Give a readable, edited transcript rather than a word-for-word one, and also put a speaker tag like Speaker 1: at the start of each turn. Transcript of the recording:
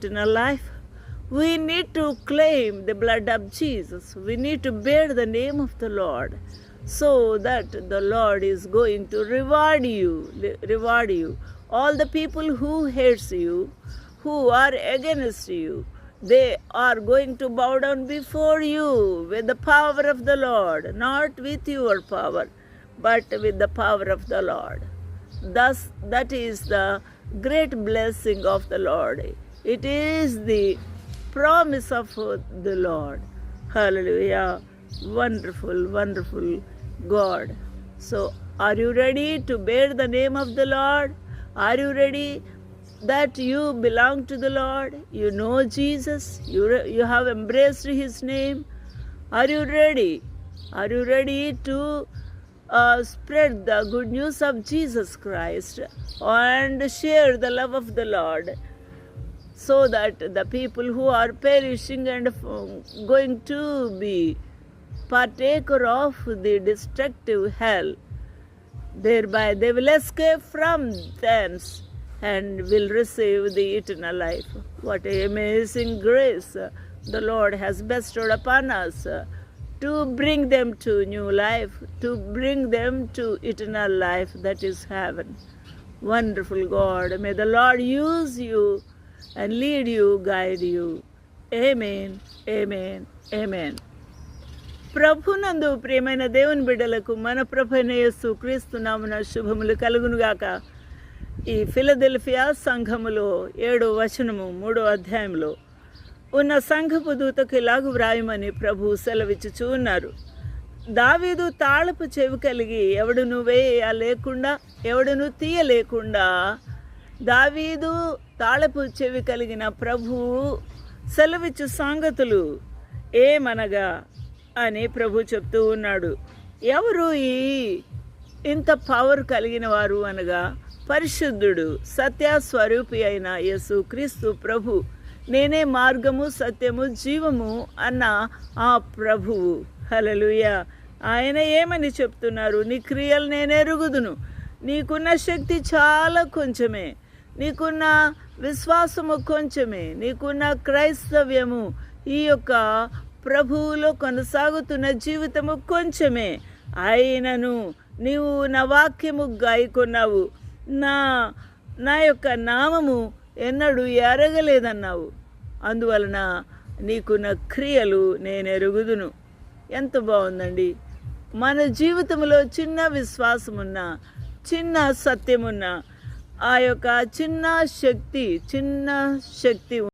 Speaker 1: eternal life, we need to claim the blood of Jesus. We need to bear the name of the Lord, so that the Lord is going to reward you. All the people who hates you, who are against you, they are going to bow down before you with the power of the Lord, not with your power, but with the power of the Lord. Thus, that is the great blessing of the Lord. It is the promise of the Lord. Hallelujah. Wonderful, wonderful God. So, are you ready to bear the name of the Lord? Are you ready that you belong to the Lord? You know Jesus. You have embraced His name. Are you ready? Are you ready to spread the good news of Jesus Christ and share the love of the Lord, so that the people who are perishing and going to be partaker of the destructive hell, thereby they will escape from thence and will receive the eternal life. What amazing grace the Lord has bestowed upon us to bring them to new life, to bring them to eternal life, that is heaven. Wonderful God, may the Lord use you and lead you, guide you. Amen, amen, amen. ప్రభునందు ప్రియమైన దేవుని బిడ్డలకు మన ప్రభువైన యేసు క్రీస్తు నామమున శుభములు కలుగునుగాక. ఈ ఫిలదెల్ఫియా సంఘములో 7వ వచనము 3వ అధ్యాయంలో ఉన్న సంఘపు దూతకు ఇలాగు వ్రాయమని ప్రభు సెలవిచ్చుచూ ఉన్నారు. దావీదు తాళపు చెవి కలిగి ఎవడును వేయలేకుండా, ఎవడును తీయలేకుండా, దావీదు తాళపు చెవి కలిగిన ప్రభువు సెలవిచ్చు సంగతులు ఏమనగా అని ప్రభు చెప్తూ ఉన్నాడు. ఎవరు ఇంత పవర్ కలిగిన వారు అనగా, పరిశుద్ధుడు సత్యస్వరూపి అయిన యేసు క్రీస్తు ప్రభు. నేనే మార్గము, సత్యము, జీవము అన్న ఆ ప్రభువు. హల్లెలూయా. ఆయన ఏమని చెప్తున్నారు? నీ క్రియలు నేను ఎరుగుదును. నీకున్న శక్తి చాలా కొంచెమే, నీకున్న విశ్వాసము కొంచెమే, నీకున్న క్రైస్తవ్యము, ఈ యొక్క ప్రభువులో కొనసాగుతున్న జీవితము కొంచెమే. అయినను నీవు నా వాక్యము గాయకున్నావు, నా యొక్క నామము ఎన్నడూ ఎరగలేదన్నావు. అందువలన నీకున్న క్రియలు నేను ఎరుగుదును. ఎంత బాగుందండి. మన జీవితంలో చిన్న విశ్వాసమున్నా, చిన్న సత్యమున్నా, ఆ యొక్క చిన్న శక్తి